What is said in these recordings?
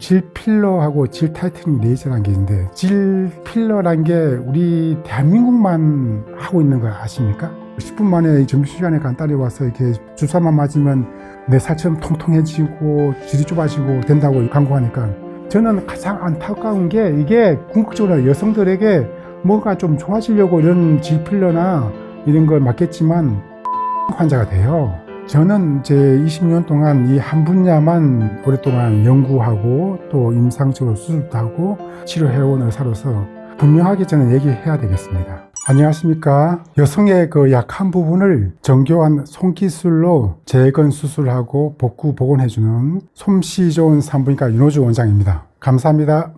질 필러하고 질 타이트닝 레이저라는 게 있는데, 질 필러라는 게 우리 대한민국만 하고 있는 거 아십니까? 10분 만에 점심시간에 간단히 와서 이렇게 주사만 맞으면 내 살처럼 통통해지고 질이 좁아지고 된다고 광고하니까, 저는 가장 안타까운 게 이게 궁극적으로 여성들에게 뭐가 좀 좋아지려고 이런 질 필러나 이런 걸 맞겠지만 환자가 돼요. 저는 제 20년 동안 이 한 분야만 오랫동안 연구하고 또 임상적으로 수술도 하고 치료해온 의사로서 분명하게 저는 얘기해야 되겠습니다. 안녕하십니까. 여성의 그 약한 부분을 정교한 손기술로 재건 수술하고 복구 복원해주는 솜씨 좋은 산부인과 윤호주 원장입니다. 감사합니다.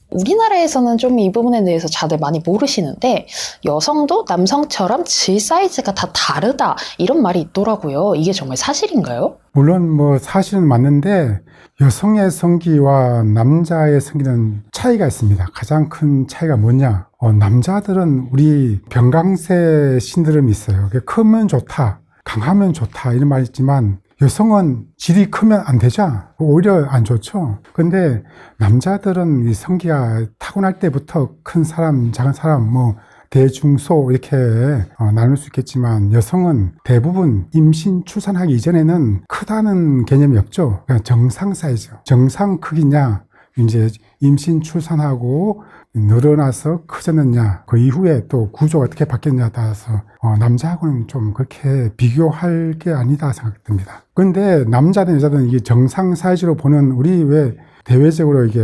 우리나라에서는 좀 이 부분에 대해서 다들 많이 모르시는데, 여성도 남성처럼 질 사이즈가 다 다르다 이런 말이 있더라고요. 이게 정말 사실인가요? 물론 뭐 사실은 맞는데, 여성의 성기와 남자의 성기는 차이가 있습니다. 가장 큰 차이가 뭐냐? 남자들은 우리 병강세 신드롬이 있어요. 크면 좋다, 강하면 좋다 이런 말이 있지만, 여성은 질이 크면 안 되죠. 오히려 안 좋죠. 근데 남자들은 이 성기가 타고날 때부터 큰 사람, 작은 사람, 뭐 대중소 이렇게 나눌 수 있겠지만, 여성은 대부분 임신 출산하기 이전에는 크다는 개념이 없죠. 그냥 정상 사이즈, 정상 크기냐, 이제 임신 출산하고 늘어나서 커졌느냐, 그 이후에 또 구조가 어떻게 바뀌었냐에 따라서 남자하고는 좀 그렇게 비교할 게 아니다 생각됩니다. 그런데 남자든 여자든 이게 정상 사이즈로 보는, 우리 왜 대외적으로 이게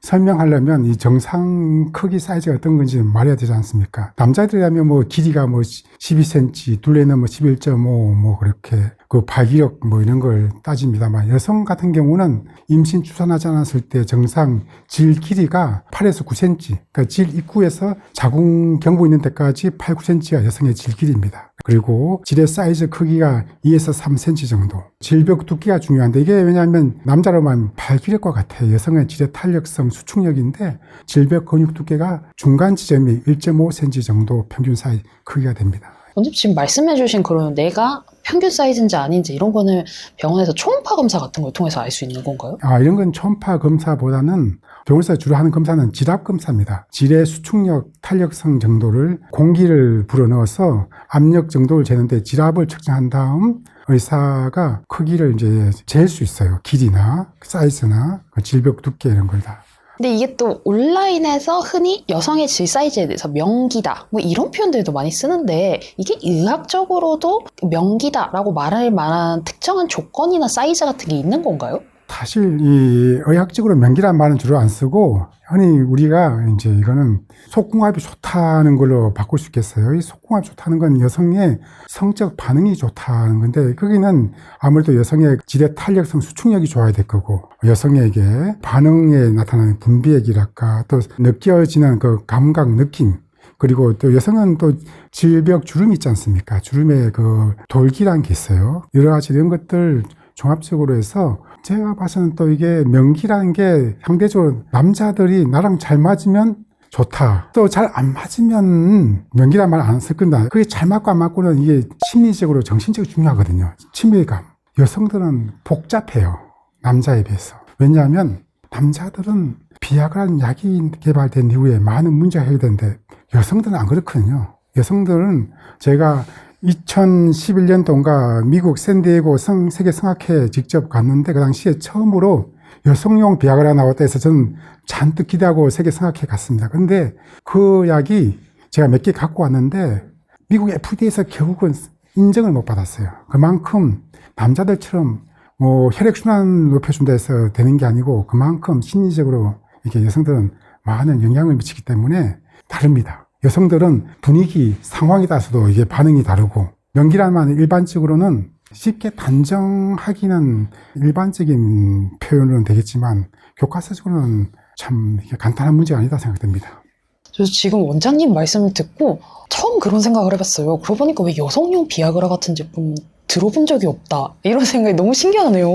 설명하려면 이 정상 크기 사이즈가 어떤 건지 말해야 되지 않습니까? 남자들이라면 뭐 길이가 뭐 12cm, 둘레는 뭐 11.5, 뭐 그렇게 그 발기력 뭐 이런 걸 따집니다만, 여성 같은 경우는 임신 출산하지 않았을 때 정상 질 길이가 8에서 9cm, 그러니까 질 입구에서 자궁 경부 있는 데까지 8, 9cm가 여성의 질 길이입니다. 그리고 질의 사이즈 크기가 2에서 3cm 정도. 질벽 두께가 중요한데, 이게 왜냐하면 남자로만 발기력과 같아요. 여성의 질의 탄력성, 수축력인데 질벽 근육 두께가 중간 지점이 1.5cm 정도 평균 사이즈 크기가 됩니다. 원장님 지금 말씀해주신 그런 내가 평균 사이즈인지 아닌지 이런 거는 병원에서 초음파 검사 같은 걸 통해서 알 수 있는 건가요? 이런 건 초음파 검사보다는 병원에서 주로 하는 검사는 질압 검사입니다. 질의 수축력, 탄력성 정도를 공기를 불어넣어서 압력 정도를 재는데, 질압을 측정한 다음 의사가 크기를 이제 잴 수 있어요. 길이나 사이즈나 질벽 두께 이런 걸 다. 근데 이게 또 온라인에서 흔히 여성의 질 사이즈에 대해서 명기다 뭐 이런 표현들도 많이 쓰는데, 이게 의학적으로도 명기다라고 말할 만한 특정한 조건이나 사이즈 같은 게 있는 건가요? 사실 이 의학적으로 명기란 말은 주로 안 쓰고, 흔히 우리가 이제 이거는 속궁합이 좋다는 걸로 바꿀 수 있겠어요. 이 속궁합이 좋다는 건 여성의 성적 반응이 좋다는 건데, 거기는 아무래도 여성의 질의 탄력성, 수축력이 좋아야 될 거고, 여성에게 반응에 나타나는 분비액이랄까, 또 느껴지는 그 감각, 느낌, 그리고 또 여성은 또 질벽 주름이 있지 않습니까? 주름에 그 돌기라는 게 있어요. 여러 가지 이런 것들 종합적으로 해서 제가 봐서는 또 이게 명기라는 게 상대적으로 남자들이 나랑 잘 맞으면 좋다, 또 잘 안 맞으면 명기란 말 안 쓸 건다. 그게 잘 맞고 안 맞고는 이게 심리적으로 정신적으로 중요하거든요. 친밀감. 여성들은 복잡해요, 남자에 비해서. 왜냐하면 남자들은 비아그라는 약이 개발된 이후에 많은 문제가 해결되는데, 여성들은 안 그렇거든요. 여성들은 제가 2011년도인가 미국 샌디에고 세계 성악회에 직접 갔는데, 그 당시에 처음으로 여성용 비아그라 나왔다 해서 저는 잔뜩 기대하고 세계 성악회에 갔습니다. 근데 그 약이 제가 몇 개 갖고 왔는데 미국 FDA에서 결국은 인정을 못 받았어요. 그만큼 남자들처럼 뭐 혈액순환 높여준다 해서 되는 게 아니고, 그만큼 심리적으로 이렇게 여성들은 많은 영향을 미치기 때문에 다릅니다. 여성들은 분위기, 상황에 따라서도 이게 반응이 다르고, 명기란 말은 일반적으로는 쉽게 단정하기는 일반적인 표현으로는 되겠지만, 교과서적으로는 참 간단한 문제가 아니다 생각됩니다. 저 지금 원장님 말씀을 듣고 처음 그런 생각을 해봤어요. 그러고 보니까 왜 여성용 비아그라 같은 제품 들어본 적이 없다, 이런 생각이 너무 신기하네요.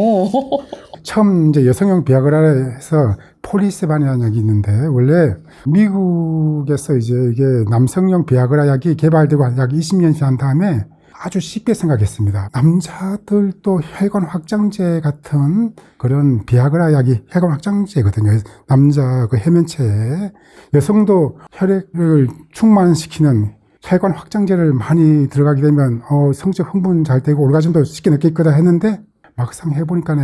처음 이제 여성용 비아그라에서 폴리세반이라는 약이 있는데, 원래 미국에서 이제 이게 남성용 비아그라 약이 개발되고 약 20년 지난 다음에 아주 쉽게 생각했습니다. 남자들도 혈관 확장제 같은 그런 비아그라 약이 혈관 확장제거든요. 남자 그 해면체에. 여성도 혈액을 충만시키는 혈관 확장제를 많이 들어가게 되면 성적 흥분 잘 되고 오르가즘도 쉽게 느낄 거다 했는데 막상 해보니까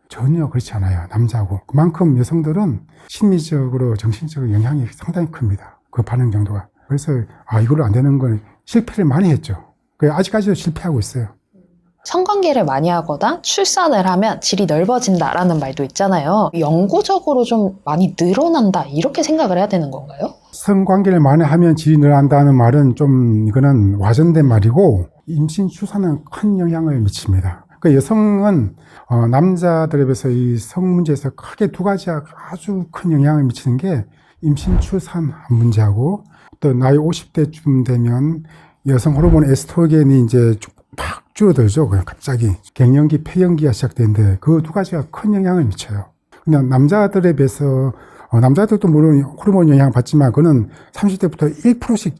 전혀 그렇지 않아요. 남자하고. 그만큼 여성들은 심리적으로 정신적으로 영향이 상당히 큽니다. 그 반응 정도가. 그래서 이걸로 안 되는 건 실패를 많이 했죠. 아직까지도 실패하고 있어요. 성관계를 많이 하거나 출산을 하면 질이 넓어진다라는 말도 있잖아요. 영구적으로 좀 많이 늘어난다 이렇게 생각을 해야 되는 건가요? 성관계를 많이 하면 질이 늘어난다는 말은 좀 이거는 와전된 말이고 임신 출산은 큰 영향을 미칩니다. 그 여성은 남자들에 비해서 이 성 문제에서 크게 두 가지가 아주 큰 영향을 미치는 게 임신 출산 문제하고 또 나이 50대쯤 되면 여성 호르몬 에스트로겐이 이제 팍 줄어들죠. 그냥 갑자기 갱년기, 폐경기가 시작되는데 그 두 가지가 큰 영향을 미쳐요. 그냥 남자들에 비해서 남자들도 물론 호르몬 영향을 받지만 그는 30대부터 1%씩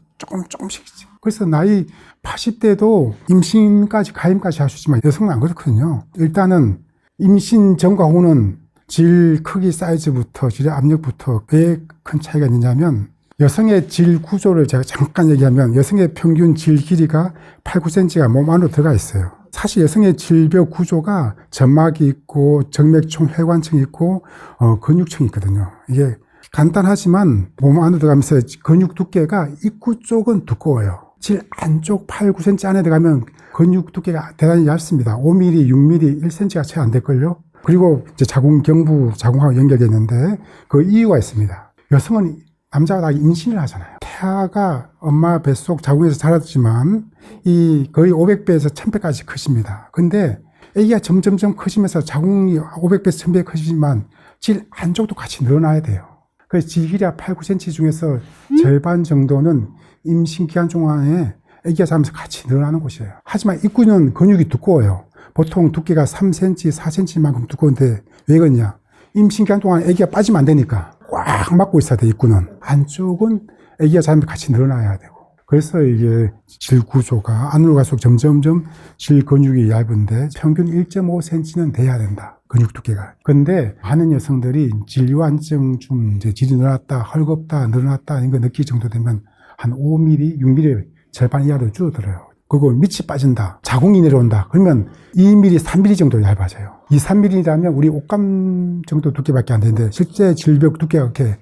조금씩. 그래서 나이 80대도 임신까지 가임까지 할 수 있지만 여성은 안 그렇거든요. 일단은 임신 전과 후는 질 크기 사이즈부터 질의 압력부터 왜 큰 차이가 있느냐면 여성의 질 구조를 제가 잠깐 얘기하면 여성의 평균 질 길이가 8, 9cm가 몸 안으로 들어가 있어요. 사실 여성의 질벽 구조가 점막이 있고 정맥총 혈관층이 있고 근육층이 있거든요. 이게 간단하지만 몸 안으로 들어가면서 근육 두께가 입구 쪽은 두꺼워요. 질 안쪽 8, 9cm 안에 들어가면 근육 두께가 대단히 얇습니다. 5mm, 6mm, 1cm가 채 안 될걸요. 그리고 이제 자궁경부, 자궁하고 연결되어 있는데 그 이유가 있습니다. 여성은 남자가 다 임신을 하잖아요. 태아가 엄마 뱃속 자궁에서 자랐지만 이 거의 500배에서 1000배까지 크십니다. 근데 아기가 점점점 커지면서 자궁이 500배에서 1000배 커지지만 질 안쪽도 같이 늘어나야 돼요. 그래서 질 길이가 8, 9cm 중에서 절반 정도는 임신 기간 동안에 아기가 자라면서 같이 늘어나는 곳이에요. 하지만 입구는 근육이 두꺼워요. 보통 두께가 3cm, 4cm만큼 두꺼운데 왜 그러냐? 임신 기간 동안 아기가 빠지면 안 되니까 꽉 막고 있어야 돼. 입구는. 안쪽은 아기가 자라면서 같이 늘어나야 되고. 그래서 이게 질 구조가 안으로 갈수록 점점점 질 근육이 얇은데 평균 1.5cm는 돼야 된다. 근육 두께가. 근데 많은 여성들이 질유한증 좀 이제 질이 늘어났다, 헐겁다, 늘어났다 이런 거 느낄 정도 되면 한 5mm, 6mm 절반 이하로 줄어들어요. 그리고 밑이 빠진다. 자궁이 내려온다. 그러면 2mm, 3mm 정도 얇아져요. 이 3mm라면 우리 옷감 정도 두께밖에 안 되는데 실제 질벽 두께가 그렇게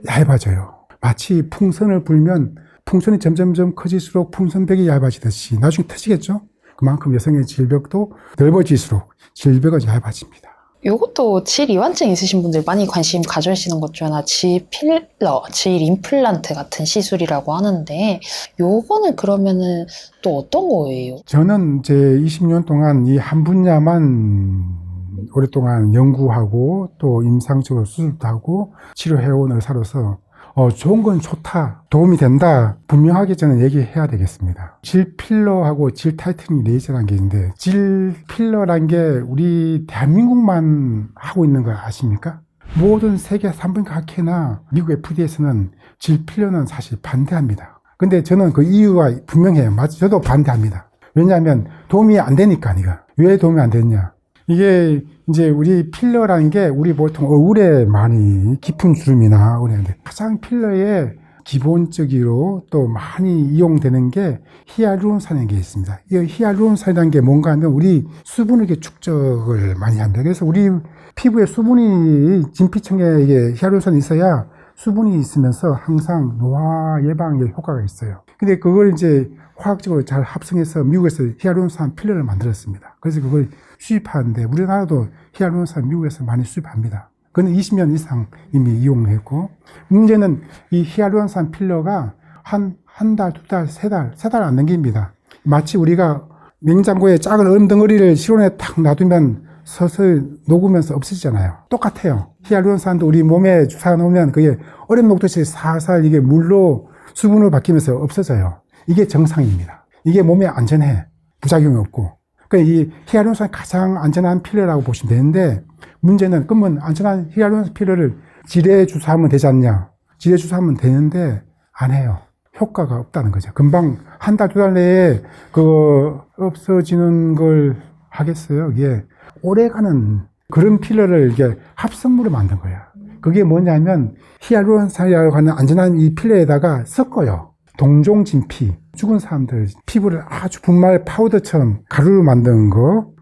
얇아져요. 마치 풍선을 불면 풍선이 점점점 커질수록 풍선벽이 얇아지듯이 나중에 터지겠죠? 그만큼 여성의 질벽도 넓어질수록 질벽은 얇아집니다. 요것도 질 이완증 있으신 분들 많이 관심 가져주시는 것 중 하나 질 필러, 질 임플란트 같은 시술이라고 하는데 요거는 그러면은 또 어떤 거예요? 저는 이제 20년 동안 이 한 분야만 오랫동안 연구하고 또 임상적으로 수술도 하고 치료해온 의사로서 좋은 건 좋다, 도움이 된다 분명하게 저는 얘기해야 되겠습니다. 질 필러하고 질 타이트닝 레이저라는 게 있는데 질 필러라는 게 우리 대한민국만 하고 있는 거 아십니까? 모든 세계 산부인과학회나 미국 FDA에서는 질 필러는 사실 반대합니다. 근데 저는 그 이유가 분명해요. 저도 반대합니다. 왜냐하면 도움이 안 되니까. 왜 도움이 안 되냐? 이게 이제 우리 필러라는 게 우리 보통 얼굴에 많이 깊은 주름이나 그러는데 가장 필러의 기본적으로 또 많이 이용되는 게 히알루론산이라는 게 있습니다. 이 히알루론산이라는 게 뭔가 하면 우리 수분을 이렇게 축적을 많이 합니다. 그래서 우리 피부에 수분이 진피층에 이게 히알루론산이 있어야 수분이 있으면서 항상 노화 예방에 효과가 있어요. 근데 그걸 이제 화학적으로 잘 합성해서 미국에서 히알루론산 필러를 만들었습니다. 그래서 그걸 수입하는데 우리나라도 히알루론산 미국에서 많이 수입합니다. 그건 20년 이상 이미 이용했고 문제는 이 히알루론산 필러가 한 달, 두 달, 세 달 안 넘깁니다. 마치 우리가 냉장고에 작은 얼음 덩어리를 실온에 탁 놔두면 서서히 녹으면서 없어지잖아요. 똑같아요. 히알루론산도 우리 몸에 주사 놓으면 그게 얼음 녹듯이 살살 이게 물로 수분으로 바뀌면서 없어져요. 이게 정상입니다. 이게 몸에 안전해. 부작용이 없고. 그러니까 이 히알루론산이 가장 안전한 필러라고 보시면 되는데 문제는 그러면 안전한 히알루론산 필러를 질에 주사하면 되지 않냐? 질에 주사하면 되는데 안 해요. 효과가 없다는 거죠. 금방 한 달, 두 달 내에 없어지는 걸 하겠어요. 이게 오래가는 그런 필러를 이게 합성물로 만든 거야. 그게 뭐냐면 히알루론산이라고 하는 안전한 이 필러에다가 섞어요. 동종진피, 죽은 사람들 피부를 아주 분말 파우더처럼 가루로 만든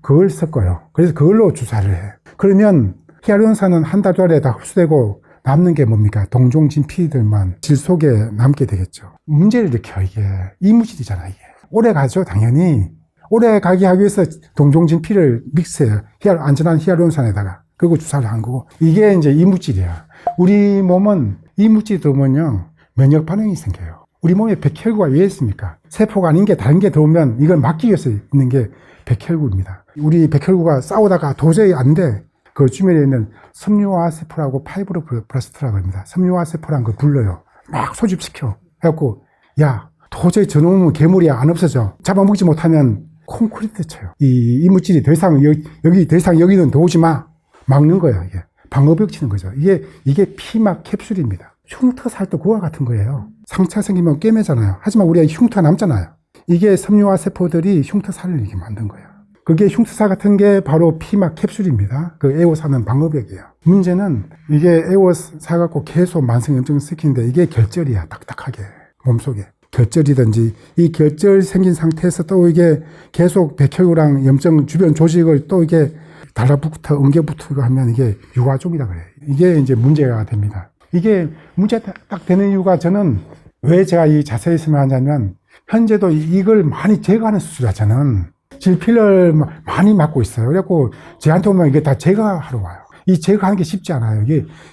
그걸 섞어요. 그래서 그걸로 주사를 해. 그러면 히알루론산은 한 달, 두 달에 다 흡수되고 남는 게 뭡니까? 동종진피들만 질 속에 남게 되겠죠. 문제를 일으켜, 이게. 이물질이잖아, 이게. 오래 가죠, 당연히. 오래 가게 하기 위해서 동종진피를 믹스해요. 안전한 히알루론산에다가. 그리고 주사를 한 거고. 이게 이제 이물질이야. 우리 몸은 이물질이 들어오면요, 면역 반응이 생겨요. 우리 몸에 백혈구가 왜 있습니까? 세포가 아닌 게 다른 게 들어오면 이걸 막기 위해서 있는 게 백혈구입니다. 우리 백혈구가 싸우다가 도저히 안 돼. 그 주변에 있는 섬유화 세포라고 파이브로브라스트라고 합니다. 섬유화 세포라는 걸 불러요. 막 소집시켜. 해갖고, 야, 도저히 저놈은 괴물이야. 안 없어져. 잡아먹지 못하면 콘크리트 쳐요. 이 이물질이 더 이상 여기는 들어오지 마. 막는 거예요, 이게. 방어벽 치는 거죠. 이게 피막 캡슐입니다. 흉터 살도 그와 같은 거예요. 상처 생기면 꿰매잖아요. 하지만 우리가 흉터가 남잖아요. 이게 섬유화 세포들이 흉터 살을 이렇게 만든 거예요. 그게 흉터사 같은 게 바로 피막 캡슐입니다. 그 에오사는 방어벽이에요. 문제는 이게 에오사 갖고 계속 만성염증을 시키는데 이게 결절이야. 딱딱하게. 몸속에. 결절이든지 이 결절 생긴 상태에서 또 이게 계속 백혈구랑 염증 주변 조직을 또 이게 달라붙어 엉겨붙고 하면 이게 유화종이라 그래요. 이게 이제 문제가 됩니다. 이게 문제가 딱 되는 이유가 저는 왜 제가 이 자세히 설명하냐면 현재도 이걸 많이 제거하는 수술이야, 저는. 질필러를 많이 맞고 있어요. 그래갖고 저한테 오면 이게 다 제거하러 와요. 이 제거하는 게 쉽지 않아요.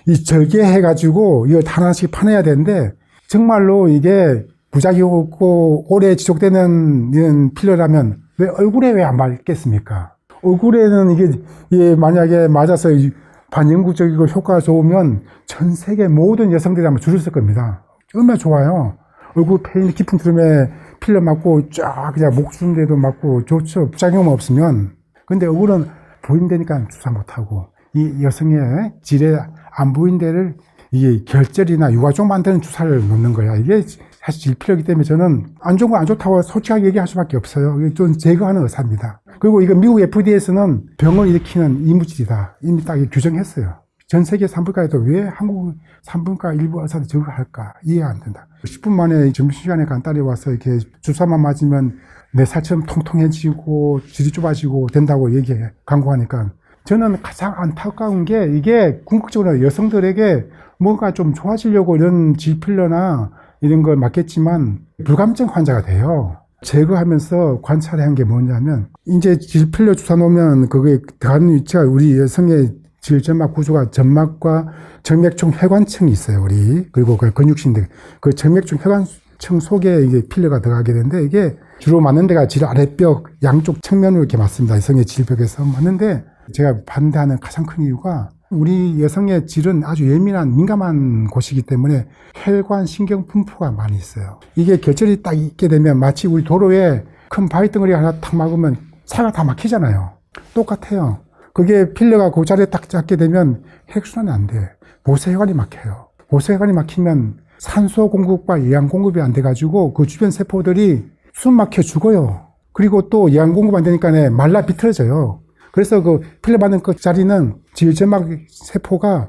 이 절개해가지고 이걸 하나씩 파내야 되는데 정말로 이게 부작용 없고 오래 지속되는 이런 필러라면 왜 얼굴에 왜 안 맞겠습니까? 얼굴에는 이게 만약에 맞아서 반영구적이고 효과가 좋으면 전 세계 모든 여성들이 아마 줄을 쓸 겁니다. 얼마나 좋아요. 얼굴 페인 깊은 주름에 필러 맞고 쫙 그냥 목주름대도 맞고 좋죠. 부작용 없으면. 근데 얼굴은 보인다니까 주사 못하고 이 여성의 질에 안 보인 데를 이게 결절이나 유화종 만드는 주사를 놓는 거야. 이게 사실 질필요이기 때문에 저는 안 좋은 거 안 좋다고 솔직하게 얘기할 수밖에 없어요. 이게 좀 제거하는 의사입니다. 그리고 이거 미국 FDA에서는 병을 일으키는 이물질이다. 이미 딱 규정했어요. 전 세계 산부인과에도 왜 한국 산부인과 일부 의사들 저걸 할까? 이해가 안 된다. 10분 만에 점심시간에 간단히 와서 이렇게 주사만 맞으면 내 살처럼 통통해지고 질이 좁아지고 된다고 광고하니까 저는 가장 안타까운 게 이게 궁극적으로 여성들에게 뭔가 좀 좋아지려고 이런 질필러나 이런 걸 맞겠지만 불감증 환자가 돼요. 제거하면서 관찰한 게 뭐냐면 이제 질필러 주사 놓으면 그게 들어가는 위치가 우리 여성의 질점막 구조가 점막과 정맥중 혈관층이 있어요, 우리. 그리고 그 근육신들. 그 정맥중 혈관층 속에 이게 필러가 들어가게 되는데 이게 주로 맞는 데가 질 아랫벽 양쪽 측면으로 이렇게 맞습니다. 여성의 질벽에서 맞는데 제가 반대하는 가장 큰 이유가 우리 여성의 질은 아주 예민한 민감한 곳이기 때문에 혈관 신경 분포가 많이 있어요. 이게 결절이 딱 있게 되면 마치 우리 도로에 큰 바위 덩어리 하나 탁 막으면 차가 다 막히잖아요. 똑같아요. 그게 필러가 그 자리에 딱 잡게 되면 혈액순환이 안 돼. 모세혈관이 막혀요. 모세혈관이 막히면 산소 공급과 영양 공급이 안 돼가지고 그 주변 세포들이 숨 막혀 죽어요. 그리고 또 영양 공급 안 되니까 말라 비틀어져요. 그래서 그 필러 받는 그 자리는 질점막 세포가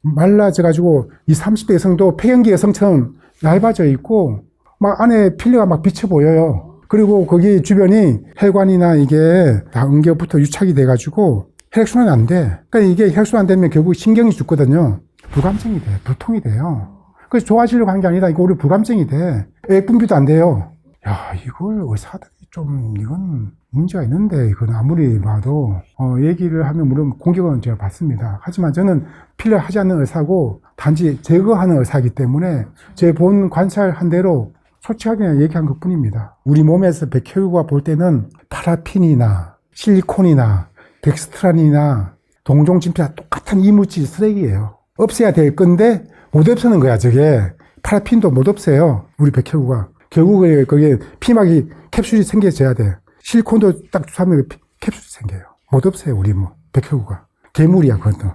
말라져가지고 20, 30대 여성도 폐경기 여성처럼 얇아져 있고 막 안에 필러가 막 비쳐 보여요. 그리고 거기 주변이 혈관이나 이게 다 엉겨붙어 유착이 돼가지고 혈액순환이 안 돼. 그러니까 이게 혈액순환 안 되면 결국 신경이 죽거든요. 불감증이 돼. 두통이 돼요. 그래서 좋아지려고 하는 게 아니라 이거 우리 불감증이 돼. 액분비도 안 돼요. 야, 이걸 의사들이 좀 이건 문제가 있는데 이건 아무리 봐도 얘기를 하면 물론 공격은 제가 받습니다. 하지만 저는 필러 하지 않는 의사고 단지 제거하는 의사이기 때문에 제 본 관찰한 대로 솔직하게 얘기한 것 뿐입니다. 우리 몸에서 백혈구가 볼 때는 파라핀이나 실리콘이나 덱스트란이나 동종진피와 똑같은 이물질 쓰레기예요. 없애야 될 건데 못 없애는 거야. 저게 파라핀도 못 없애요. 우리 백혈구가. 결국에 거기에 피막이 캡슐이 생겨져야 돼. 실리콘도 딱 주사하면 캡슐이 생겨요. 못 없애요. 우리 뭐 백혈구가. 괴물이야 그것도.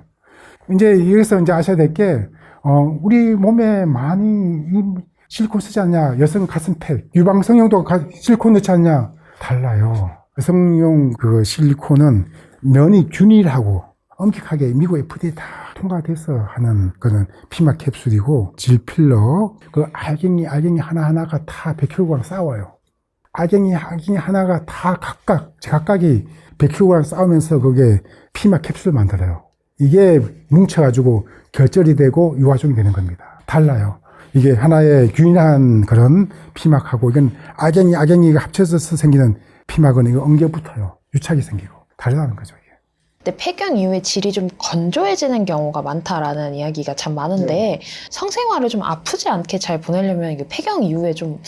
이제 여기서 이제 아셔야 될 게 우리 몸에 많이 실리콘 쓰지 않냐? 여성 가슴팩, 유방성용도 실리콘 넣지 않냐? 달라요. 여성용 그 실리콘은 면이 균일하고 엄격하게 미국 FDA 다 통과돼서 하는 그런 피막 캡슐이고, 질필러, 그 알갱이 하나하나가 다 100kg 싸워요. 알갱이 하나가 다 각각이 100kg 싸우면서 그게 피막 캡슐을 만들어요. 이게 뭉쳐가지고 결절이 되고 유화종이 되는 겁니다. 달라요. 이게 하나의 균일한 그런 피막하고, 이건 알갱이가 합쳐서 생기는 피막은 이거 엉겨 붙어요. 유착이 생기고. 다르다는 거죠, 이게. 근데 폐경 이후에 질이 좀 건조해지는 경우가 많다라는 이야기가 참 많은데 성생활을 좀 아프지 않게 잘 보내려면 이게 폐경 이후에 좀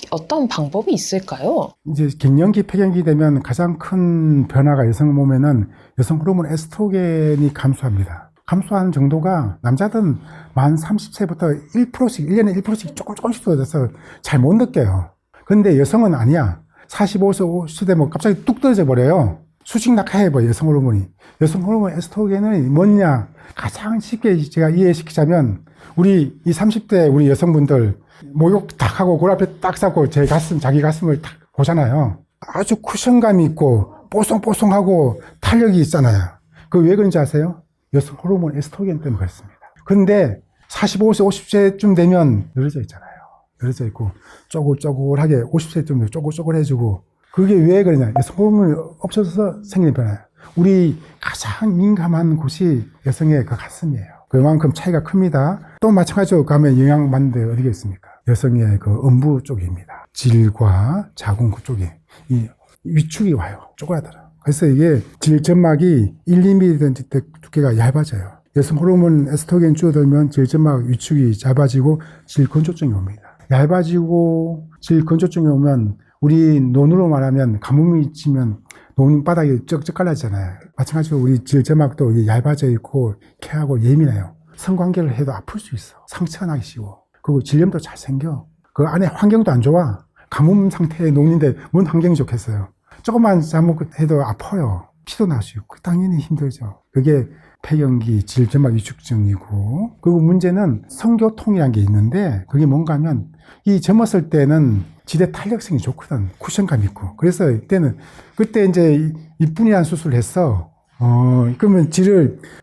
어떤 방법이 있을까요? 이제 갱년기, 폐경기 되면 가장 큰 변화가 여성 몸에는 여성 호르몬 에스트로겐이 감소합니다. 감소하는 정도가 남자들은 만 30세부터 1%씩, 1년에 1%씩 조금씩 떨어져서 잘 못 느껴요. 근데 여성은 아니야. 45세, 50세 되면 갑자기 뚝 떨어져 버려요. 수직 낙하해버려, 여성 호르몬이. 여성 호르몬 에스트로겐은 뭐냐? 가장 쉽게 제가 이해시키자면, 우리 이 30대 우리 여성분들, 목욕 딱 하고, 골 앞에 딱 잡고, 자기 가슴을 딱 보잖아요. 아주 쿠션감이 있고, 뽀송뽀송하고, 탄력이 있잖아요. 그 왜 그런지 아세요? 여성 호르몬 에스트로겐 때문에 그렇습니다. 근데 45세, 50세쯤 되면 늘어져 있잖아요. 늘어져 있고, 쪼글쪼글하게 50세쯤 되면 쪼글쪼글해지고, 그게 왜 그러냐? 여성 호르몬이 없어져서 생기는 변화예요. 우리 가장 민감한 곳이 여성의 그 가슴이에요. 그만큼 차이가 큽니다. 또 마찬가지로 가면 영향받는 데 어디가 있습니까? 여성의 그 음부 쪽입니다. 질과 자궁 그쪽에 이 위축이 와요. 쪼그라들어. 그래서 이게 질점막이 1, 2mm 두께가 얇아져요. 여성 호르몬 에스트로겐 줄어들면 질점막 위축이 얇아지고 질 건조증이 옵니다. 얇아지고 질 건조증이 오면 우리 논으로 말하면 가뭄이 치면 논 바닥이 쩍쩍 갈라지잖아요. 마찬가지로 우리 질점막도 얇아져 있고 케하고 예민해요. 성관계를 해도 아플 수 있어. 상처가 나기 쉬워. 그리고 질염도 잘 생겨. 그 안에 환경도 안 좋아. 가뭄 상태의 논인데 뭔 환경이 좋겠어요. 조금만 잘못해도 아파요. 피도 날 수 있고 당연히 힘들죠. 그게 폐경기 질점막 위축증이고, 그리고 문제는 성교통이라는 게 있는데 그게 뭔가 하면 이 젊었을 때는 지대 탄력성이 좋거든. 쿠션감 있고. 그래서 그때 이제 입분이라는 수술을 했어. 그러면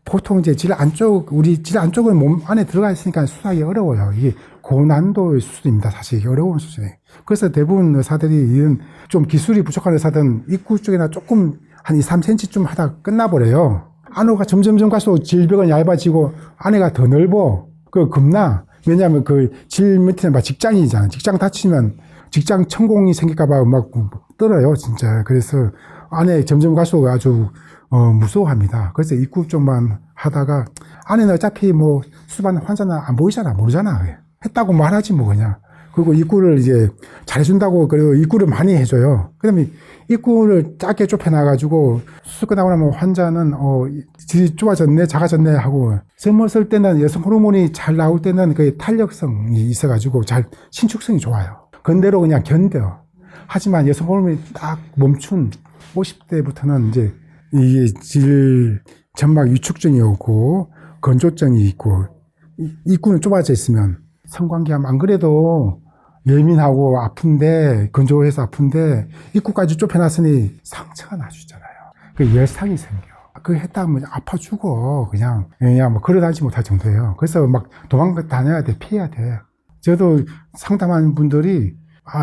보통 이제 우리 질 안쪽은 몸 안에 들어가 있으니까 수술하기 어려워요. 이게 고난도의 수술입니다. 사실 이게 어려운 수술이에요. 그래서 대부분 의사들이 이런 좀 기술이 부족한 의사들은 입구 쪽이나 조금 한 2, 3cm 좀 하다 끝나버려요. 안으로가 점점 갈수록 질벽은 얇아지고 안에가 더 넓어. 겁나. 왜냐하면 그 질 밑에는 막 직장이잖아. 직장 다치면 직장 천공이 생길까봐 막 떨어요, 진짜. 그래서 안에 점점 갈수록 아주 무서워합니다. 그래서 입구 쪽만 하다가 안에는 어차피 뭐 수술받는 환자는 안 보이잖아, 모르잖아. 했다고 말하지 뭐 그냥. 그리고 입구를 이제 잘해준다고 그래도 입구를 많이 해줘요. 그다음에 입구를 짧게 좁혀놔가지고 수술 끝나고 나면 환자는 질이 좁아졌네, 작아졌네 하고, 젊었을 때는 여성 호르몬이 잘 나올 때는 그 탄력성이 있어가지고 잘 신축성이 좋아요. 건대로 그냥 견뎌. 하지만 여성 호르몬이 딱 멈춘 50대부터는 이제 이게 질 점막 위축증이 오고 건조증이 있고, 입구는 좁아져 있으면 성관계하면 안 그래도 예민하고 아픈데, 건조해서 아픈데 입구까지 좁혀놨으니 상처가 날 수 있잖아요. 그 열상이 생겨. 그거 했다 하면 아파 죽어. 그냥 뭐 걸어다니지 못할 정도예요. 그래서 막 다녀야 돼, 피해야 돼. 저도 상담하는 분들이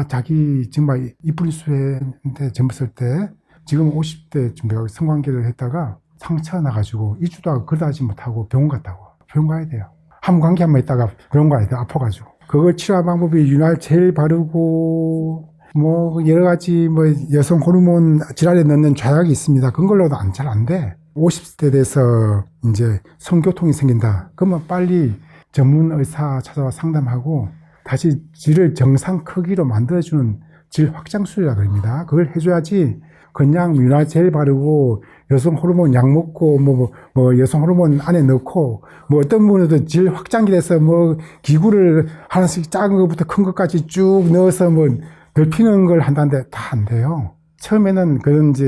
자기 정말 이쁜 수술했는데 젊었을 때 지금 50대쯤 성관계를 했다가 상처가 나가지고 2주도 하고 걸어다니지 못하고 병원 갔다고. 병원 가야 돼요. 한 관계 한번 있다가 병원 가야 돼, 아파가지고. 그걸 치료할 방법이 윤활 젤 바르고 뭐 여러 가지 뭐 여성 호르몬 질환에 넣는 좌약이 있습니다. 그런 걸로도 잘 안 돼. 50대 돼서 이제 성교통이 생긴다. 그러면 빨리 전문 의사 찾아와 상담하고 다시 질을 정상 크기로 만들어주는 질 확장 수술이라고 합니다. 그걸 해줘야지 그냥 윤활 젤 바르고 여성 호르몬 약 먹고 뭐 여성 호르몬 안에 넣고 뭐 어떤 분들은 질 확장기 돼서 뭐 기구를 하나씩 작은 것부터 큰 것까지 쭉 넣어서 뭐 넓히는 걸 한다는데 다 안 돼요. 처음에는 그런 이제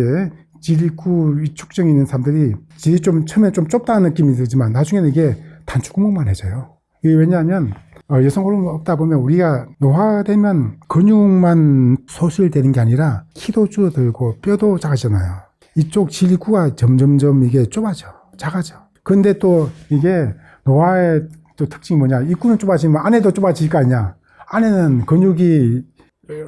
질 입구 위축증이 있는 사람들이 질이 처음에 좀 좁다는 느낌이 들지만 나중에는 이게 단추구멍만 해져요. 이게 왜냐하면 여성 호르몬 없다 보면 우리가 노화되면 근육만 소실되는 게 아니라 키도 줄어들고 뼈도 작아지잖아요. 이쪽 질구가 점점점 이게 좁아져, 작아져. 근데 또 이게 노화의 또 특징이 뭐냐? 입구는 좁아지면 안에도 좁아질 거 아니야. 안에는 근육이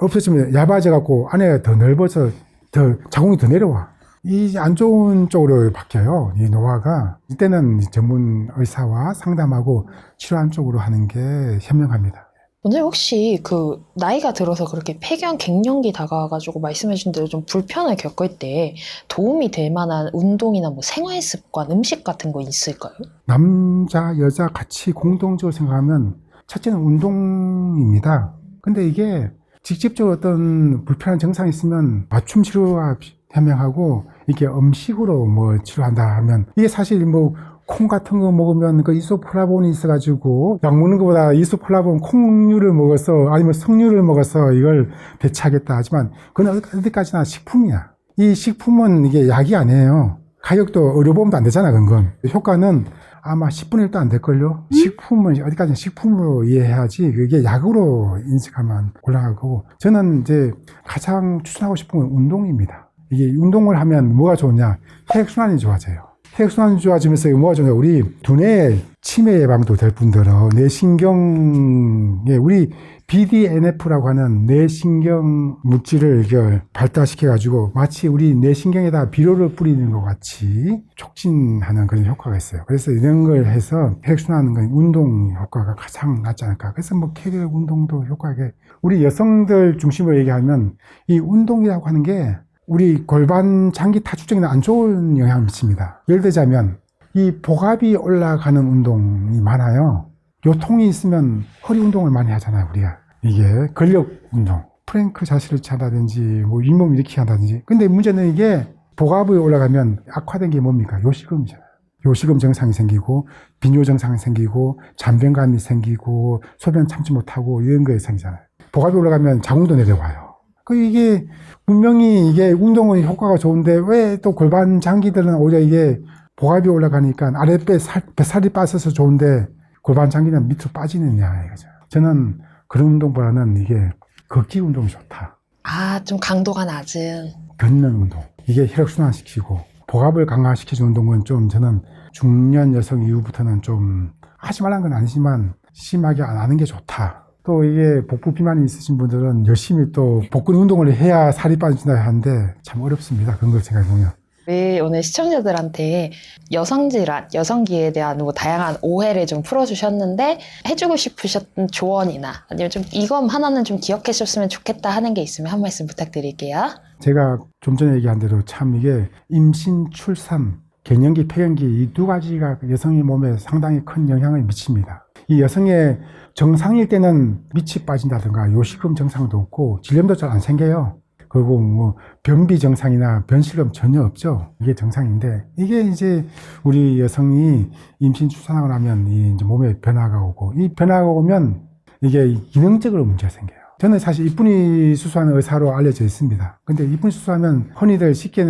없어지면 얇아져 갖고 안에가 더 넓어서 더 자궁이 더 내려와. 이 안 좋은 쪽으로 바뀌어요. 이 노화가. 이때는 전문 의사와 상담하고 치료하는 쪽으로 하는 게 현명합니다. 원장님 혹시 그 나이가 들어서 그렇게 폐경 갱년기 다가와가지고 말씀해주신 대로 좀 불편을 겪을 때 도움이 될 만한 운동이나 뭐 생활 습관, 음식 같은 거 있을까요? 남자, 여자 같이 공동적으로 생각하면 첫째는 운동입니다. 근데 이게 직접적으로 어떤 불편한 증상이 있으면 맞춤 치료가 현명하고 이게 음식으로 뭐 치료한다 하면 이게 사실 뭐 콩 같은 거 먹으면 그 이소플라본이 있어가지고 약 먹는 것보다 이소플라본 콩류를 먹어서 아니면 석류를 먹어서 이걸 대체하겠다 하지만 그건 어디까지나 식품이야. 이 식품은 이게 약이 아니에요. 가격도 의료보험도 안 되잖아. 그건 효과는 아마 10분의 1도 안 될걸요. 식품은 어디까지나 식품으로 이해해야지 그게 약으로 인식하면 곤란할 거고 저는 이제 가장 추천하고 싶은 건 운동입니다. 이게 운동을 하면 뭐가 좋냐? 혈액순환이 좋아져요. 혈액순환이 좋아지면서 뭐가 좋냐? 우리 두뇌 치매 예방도 될 뿐더러 뇌신경에 우리 BDNF라고 하는 뇌신경 물질을 발달시켜가지고 마치 우리 뇌신경에다 비료를 뿌리는 것 같이 촉진하는 그런 효과가 있어요. 그래서 이런 걸 해서 혈액순환하는 건 운동 효과가 가장 낫지 않을까. 그래서 뭐 케겔 운동도 효과가 우리 여성들 중심으로 얘기하면 이 운동이라고 하는 게 우리 골반 장기 타축적인 안 좋은 영향을 미칩니다. 예를 들자면 이 복압이 올라가는 운동이 많아요. 요통이 있으면 허리 운동을 많이 하잖아요, 우리가. 이게 근력 운동, 프랭크 자세를 한다든지 뭐 윗몸 일으키기 한다든지. 근데 문제는 이게 복압이 올라가면 악화된 게 뭡니까? 요실금이잖아요. 요실금 증상이 생기고 빈뇨 증상이 생기고 잔변감이 생기고 소변 참지 못하고 이런 거에 생기잖아요. 복압이 올라가면 자궁도 내려와요. 이게 분명히 이게 운동은 효과가 좋은데 왜 또 골반 장기들은 오히려 이게 복압이 올라가니까 아랫배 뱃살이 빠져서 좋은데 골반 장기는 밑으로 빠지느냐 이거죠. 저는 그런 운동보다는 이게 걷기 운동이 좋다. 아, 좀 강도가 낮은. 걷는 운동. 이게 혈액순환시키고 복압을 강화시켜주는 운동은 좀 저는 중년 여성 이후부터는 좀 하지 말라는 건 아니지만 심하게 안 하는 게 좋다. 또 이게 복부 비만이 있으신 분들은 열심히 또 복근 운동을 해야 살이 빠진다 하는데 참 어렵습니다. 그런 걸 생각해보면. 네, 오늘 시청자들한테 여성질환, 여성기에 대한 뭐 다양한 오해를 좀 풀어주셨는데 해주고 싶으셨던 조언이나 아니면 좀 이것 하나는 좀 기억해 주셨으면 좋겠다 하는 게 있으면 한 말씀 부탁드릴게요. 제가 좀 전에 얘기한 대로 참 이게 임신, 출산, 갱년기, 폐경기 이 두 가지가 여성의 몸에 상당히 큰 영향을 미칩니다. 이 여성의 정상일 때는 밑이 빠진다든가 요실금 증상도 없고 질염도 잘 안 생겨요. 그리고 뭐 변비 증상이나 변실금 전혀 없죠. 이게 정상인데 이게 이제 우리 여성이 임신 출산하고 나면 이제 몸에 변화가 오고 이 변화가 오면 이게 기능적으로 문제가 생겨요. 저는 사실 이쁜이 수술하는 의사로 알려져 있습니다. 근데 이쁜이 수술하면 흔히들 쉽게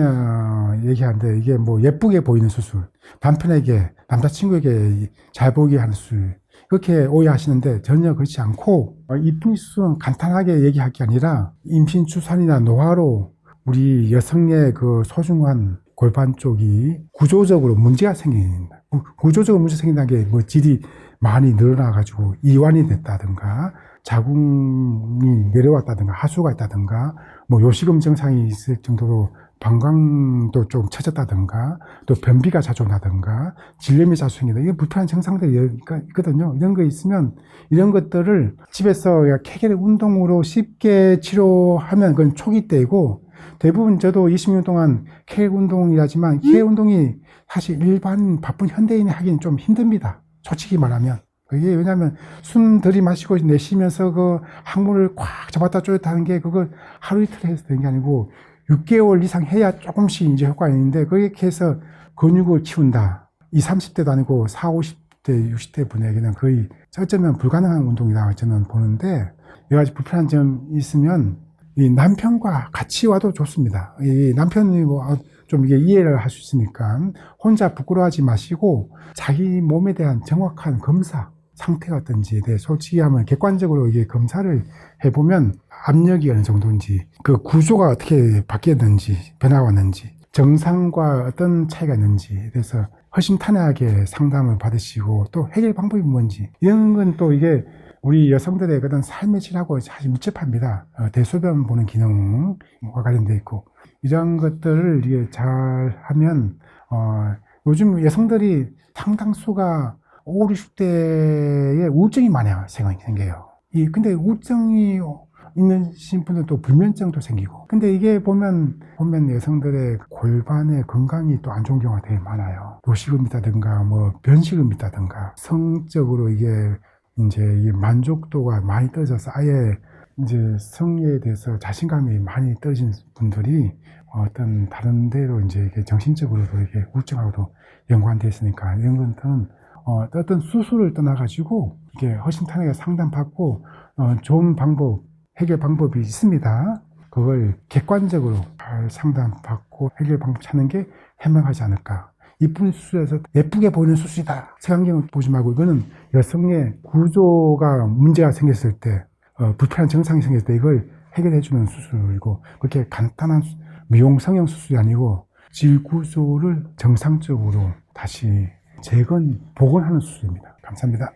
얘기하는데 이게 뭐 예쁘게 보이는 수술, 남편에게, 남자친구에게 잘 보이게 하는 수술 그렇게 오해하시는데 전혀 그렇지 않고 이쁜이 수술은 간단하게 얘기할 게 아니라 임신 출산이나 노화로 우리 여성의 그 소중한 골반 쪽이 구조적으로 문제가 생깁니다. 구조적으로 문제 생긴다는 게 뭐 질이 많이 늘어나가지고 이완이 됐다든가 자궁이 내려왔다든가 하수가 있다든가 뭐 요실금 증상이 있을 정도로 방광도 좀 처졌다든가 또 변비가 자주 나든가 질염이 자주 생긴다. 이게 불편한 증상들이 있거든요. 이런 거 있으면 이런 것들을 집에서 케겔 운동으로 쉽게 치료하면 그건 초기 때이고 대부분 저도 20년 동안 케겔 운동이라지만 케겔 운동이 사실 일반 바쁜 현대인이 하기는 좀 힘듭니다. 솔직히 말하면. 그게 왜냐면 숨 들이마시고 내쉬면서 그 항문을 꽉 잡았다 조였다 하는 게 그걸 하루 이틀 해서 되는 게 아니고 6개월 이상 해야 조금씩 이제 효과가 있는데 그렇게 해서 근육을 키운다. 20, 30대도 아니고 40, 50대, 60대 분에게는 거의 어쩌면 불가능한 운동이라고 저는 보는데 여러 가지 불편한 점이 있으면 이 남편과 같이 와도 좋습니다. 이 남편이 뭐 좀 이게 이해를 할 수 있으니까 혼자 부끄러워하지 마시고 자기 몸에 대한 정확한 검사, 상태가 어떤지에 대해 솔직히 한번 객관적으로 이게 검사를 해보면 압력이 어느 정도인지, 그 구조가 어떻게 바뀌었는지, 변화가 왔는지, 정상과 어떤 차이가 있는지에 대해서 허심탄회하게 상담을 받으시고 또 해결 방법이 뭔지, 이런 건 또 이게 우리 여성들의 그런 삶의 질하고 사실 밀접합니다. 대소변 보는 기능과 관련되어 있고, 이런 것들을 이게 잘 하면, 요즘 여성들이 상당수가 5, 60대에 우울증이 많이 생겨요. 근데 우울증이 있는 분들도 불면증도 생기고. 근데 이게 보면 여성들의 골반의 건강이 또 안 좋은 경우가 되게 많아요. 요식을 믿다든가, 변식을 믿다든가, 성적으로 이게 이제 이 만족도가 많이 떨어져서 아예 이제 성에 대해서 자신감이 많이 떨어진 분들이 어떤 다른 데로 이제 이게 정신적으로도 이게 우울증하고도 연관되어 있으니까, 이런 것들은 어떤 수술을 떠나가지고 이게 허심탄회하게 상담받고 좋은 방법, 해결 방법이 있습니다. 그걸 객관적으로 잘 상담받고 해결 방법 찾는 게 현명하지 않을까. 이쁜 수술에서 예쁘게 보이는 수술이다, 색안경을 보지 말고, 이거는 여성의 구조가 문제가 생겼을 때, 불편한 증상이 생겼을 때 이걸 해결해주는 수술이고, 그렇게 간단한 미용 성형 수술이 아니고 질 구조를 정상적으로 다시 복원하는 수술입니다. 감사합니다.